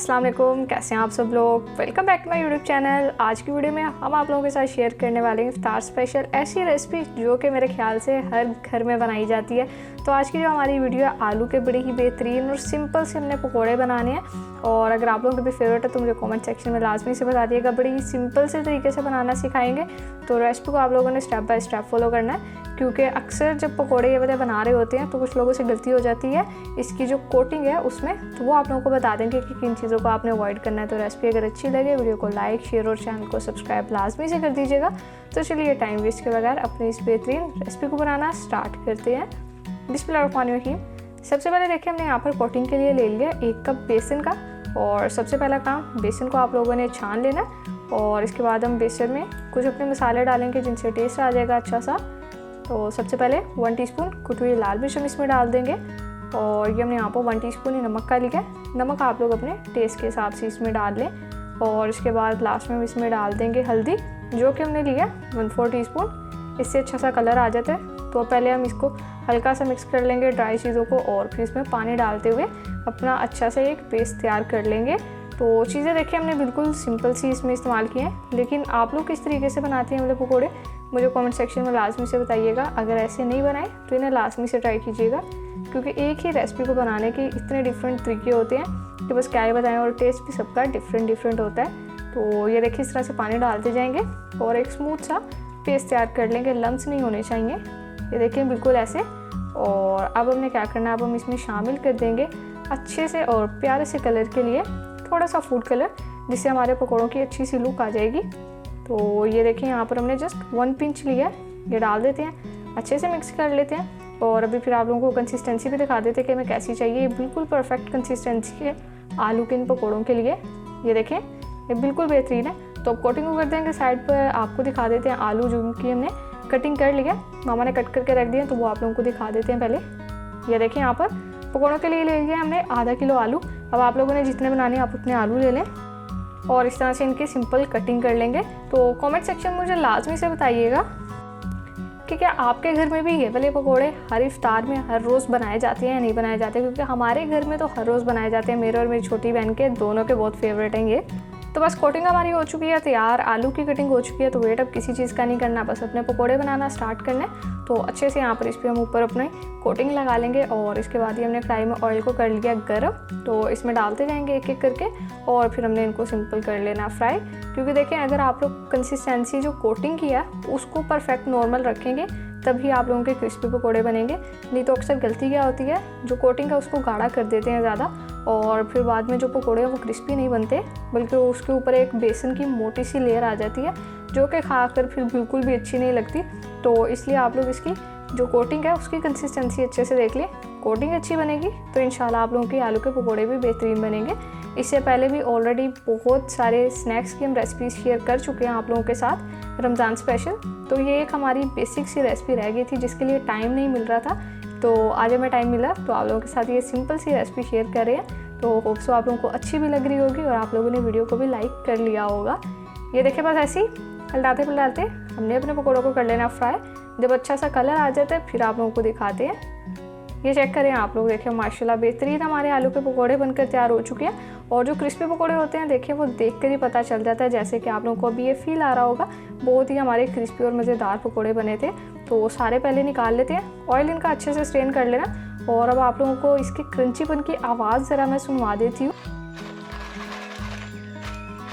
अस्सलाम वालेकुम, कैसे हैं आप सब लोग। Welcome back to my YouTube channel. आज की वीडियो में हम आप लोगों के साथ शेयर करने वाले हैं इफ्तार स्पेशल ऐसी रेसिपी जो कि मेरे ख्याल से हर घर में बनाई जाती है। तो आज की जो हमारी वीडियो है आलू के बड़े ही बेहतरीन और सिंपल से हमने पकौड़े बनाने हैं। और अगर आप लोगों को भी फेवरेट है तो मुझे कमेंट सेक्शन में लाजमी से बता दिएगा। बड़ी ही सिंपल से तरीके से बनाना सिखाएंगे, तो रेसिपी को आप लोगों ने स्टेप बाय स्टेप फॉलो करना है, क्योंकि अक्सर जब पकौड़े ये वाले बना रहे होते हैं तो कुछ लोगों से गलती हो जाती है इसकी जो कोटिंग है उसमें, तो वो आप लोगों को बता देंगे कि किन चीज़ों को आपने अवॉइड करना है। तो रेसिपी अगर अच्छी लगे वीडियो को लाइक शेयर और चैनल को सब्सक्राइब लाजमी से कर दीजिएगा। तो चलिए टाइम वेस्ट के बगैर अपनी इस बेहतरीन रेसिपी को बनाना स्टार्ट करते हैं। बिस्मिल्लाहिर्रहमानिर्रहीम। सबसे पहले देखिए हमने यहाँ पर कोटिंग के लिए ले लिया 1 कप बेसन का। और सबसे पहला काम, बेसन को आप लोगों ने छान लेना और इसके बाद हम बेसन में कुछ अपने मसाले डालेंगे जिनसे टेस्ट आ जाएगा अच्छा सा। तो सबसे पहले 1 टीस्पून कुटी हुई लाल मिर्च हम इसमें डाल देंगे। और ये हमने यहाँ पर 1 टीस्पून ही नमक का लिया है। नमक आप लोग अपने टेस्ट के हिसाब से इसमें डाल लें। और इसके बाद लास्ट में हम इसमें डाल देंगे हल्दी, जो कि हमने लिया 1/4 टीस्पून। इससे अच्छा सा कलर आ जाता है। तो पहले हम इसको हल्का सा मिक्स कर लेंगे ड्राई चीज़ों को, और फिर इसमें पानी डालते हुए अपना अच्छा से एक पेस्ट तैयार कर लेंगे। तो चीज़ें देखिए हमने बिल्कुल सिंपल सी इसमें इस्तेमाल की हैं, लेकिन आप लोग किस तरीके से बनाते हैं मतलब पकौड़े मुझे कमेंट सेक्शन में लाजमी से बताइएगा। अगर ऐसे नहीं बनाए तो इन्हें लाजमी से ट्राई कीजिएगा, क्योंकि एक ही रेसिपी को बनाने के इतने डिफरेंट तरीके होते हैं कि बस क्या ही बताएं, और टेस्ट भी सबका डिफरेंट होता है। तो ये देखिए इस तरह से पानी डालते जाएंगे और एक स्मूथ सा पेस्ट तैयार कर लेंगे। लम्स नहीं होने चाहिए, ये देखिए बिल्कुल ऐसे। और अब हमने क्या करना है, अब हम इसमें शामिल कर देंगे अच्छे से और प्यारे से कलर के लिए थोड़ा सा फूड कलर, जिससे हमारे पकौड़ों की अच्छी सी लुक आ जाएगी। तो ये देखिए यहाँ पर हमने जस्ट 1 पिंच लिया है, ये डाल देते हैं, अच्छे से मिक्स कर लेते हैं। और अभी फिर आप लोगों को कंसिस्टेंसी भी दिखा देते हैं कि हमें कैसी चाहिए। ये बिल्कुल परफेक्ट कंसिस्टेंसी है आलू के इन पकौड़ों के लिए। ये देखें ये बिल्कुल बेहतरीन है। तो अब कोटिंग को कर देंगे साइड पर। आपको दिखा देते हैं आलू जो कि हमने कटिंग कर लिया, मामा ने कट करके रख दिया, तो वो आप लोगों को दिखा देते हैं पहले। ये देखें यहाँ पर पकौड़ों के लिए ले लिया हमने आधा किलो आलू। अब आप लोगों ने जितने बनाने हैं आप उतने आलू ले लें और इस तरह से इनकी सिंपल कटिंग कर लेंगे। तो कमेंट सेक्शन में मुझे लाजमी से बताइएगा कि क्या आपके घर में भी ये वाले पकौड़े हर इफ्तार में हर रोज़ बनाए जाते हैं या नहीं बनाए जाते, क्योंकि हमारे घर में तो हर रोज़ बनाए जाते हैं। मेरे और मेरी छोटी बहन के दोनों के बहुत फेवरेट हैं ये। तो बस कोटिंग हमारी हो चुकी है तैयार, आलू की कटिंग हो चुकी है। तो वेट अब किसी चीज़ का नहीं करना, बस अपने पकौड़े बनाना स्टार्ट करना है। तो अच्छे से यहाँ पर इस पर हम ऊपर अपने कोटिंग लगा लेंगे। और इसके बाद ही हमने कढ़ाई में ऑयल को कर लिया गर्म, तो इसमें डालते जाएंगे एक एक करके और फिर हमने इनको सिंपल कर लेना फ्राई। क्योंकि देखें अगर आप लोग कंसिस्टेंसी जो कोटिंग की है उसको परफेक्ट नॉर्मल रखेंगे तभी आप लोगों के क्रिस्पी पकौड़े बनेंगे। नहीं तो अक्सर गलती क्या होती है, जो कोटिंग है उसको गाढ़ा कर देते हैं ज़्यादा, और फिर बाद में जो पकौड़े हैं वो क्रिस्पी नहीं बनते, बल्कि उसके ऊपर एक बेसन की मोटी सी लेयर आ जाती है जो कि खाकर फिर बिल्कुल भी अच्छी नहीं लगती। तो इसलिए आप लोग इसकी जो कोटिंग है उसकी कंसिस्टेंसी अच्छे से देख लें। कोटिंग अच्छी बनेगी तो इंशाल्लाह आप लोगों के आलू के पकौड़े भी बेहतरीन बनेंगे। इससे पहले भी ऑलरेडी बहुत सारे स्नैक्स की हम रेसिपीज शेयर कर चुके हैं आप लोगों के साथ रमज़ान स्पेशल। तो ये एक हमारी बेसिक सी रेसिपी रह गई थी जिसके लिए टाइम नहीं मिल रहा था, तो आज हमें टाइम मिला तो आप लोगों के साथ ये सिंपल सी रेसिपी शेयर कर रहे हैं। तो होप सो आप लोगों को अच्छी भी लग रही होगी और आप लोगों ने वीडियो को भी लाइक कर लिया होगा। ये देखिए बस ऐसे ही पलटाते हमने अपने पकौड़ों को कर लेना फ्राई। जब अच्छा सा कलर आ जाता है फिर आप लोगों को दिखाते हैं। ये चेक करें आप लोग, देखिए माशाल्लाह बेहतरीन हमारे आलू के पकौड़े बनकर तैयार हो चुके हैं। और जो क्रिस्पी पकौड़े होते हैं देखिए वो देखकर ही पता चल जाता है, जैसे कि आप लोगों को अभी ये फील आ रहा होगा बहुत ही हमारे क्रिस्पी और मज़ेदार पकौड़े बने थे। तो सारे पहले निकाल लेते हैं, ऑयल इनका अच्छे से स्ट्रेन कर लेना। और अब आप लोगों को इसकी क्रंचीपन की आवाज़ ज़रा मैं सुनवा देती हूँ।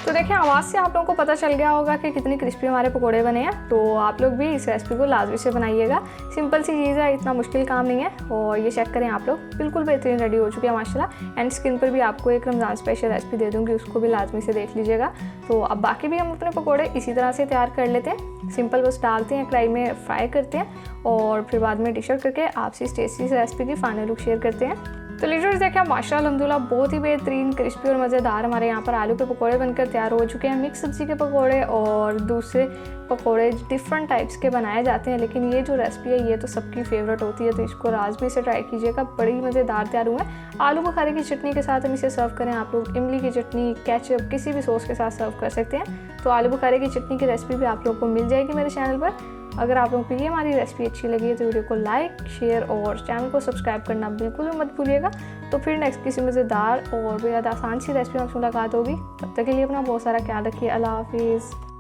तो देखिए आवाज़ से आप लोगों को पता चल गया होगा कि कितनी क्रिस्पी हमारे पकौड़े बने हैं। तो आप लोग भी इस रेसिपी को लाजमी से बनाइएगा, सिंपल सी चीज़ है, इतना मुश्किल काम नहीं है। और ये चेक करें आप लोग बिल्कुल बेहतरीन रेडी हो चुके हैं माशाल्लाह। एंड स्क्रीन पर भी आपको एक रमज़ान स्पेशल रेसिपी दे दूँगी, उसको भी लाजमी से देख लीजिएगा। तो अब बाकी भी हम अपने पकौड़े इसी तरह से तैयार कर लेते हैं। सिंपल बस डालते हैं कढ़ाई में, फ्राई करते हैं और फिर बाद में डिश आउट करके आपसे इस टेस्टी से रेसिपी की फाइनल लुक शेयर करते हैं। तो लीडर्स देखिए माशाल्लाह अल्हम्दुलिल्लाह बहुत ही बेहतरीन क्रिस्पी और मज़ेदार हमारे यहाँ पर आलू के पकौड़े बनकर तैयार हो चुके हैं। मिक्स सब्ज़ी के पकौड़े और दूसरे पकौड़े डिफरेंट टाइप्स के बनाए जाते हैं, लेकिन ये जो रेसिपी है ये तो सबकी फेवरेट होती है। तो इसको लाजमी से ट्राई कीजिएगा, बड़ी मज़ेदार तैयार हुआ है। आलू बुखारे की चटनी के साथ हम इसे सर्व करें, आप लोग इमली की चटनी, केचप, किसी भी सॉस के साथ सर्व कर सकते हैं। तो आलू बुखारे की चटनी की रेसिपी भी आप लोगों को मिल जाएगी मेरे चैनल पर। अगर आप लोगों को ये हमारी रेसिपी अच्छी लगी है तो वीडियो को लाइक, शेयर और चैनल को सब्सक्राइब करना बिल्कुल भी मत भूलिएगा। तो फिर नेक्स्ट किसी मज़ेदार और बेहद आसान सी रेसिपी में आपसे मुलाकात होगी। तब तक के लिए अपना बहुत सारा ख्याल रखिए। अल्लाह हाफिज़।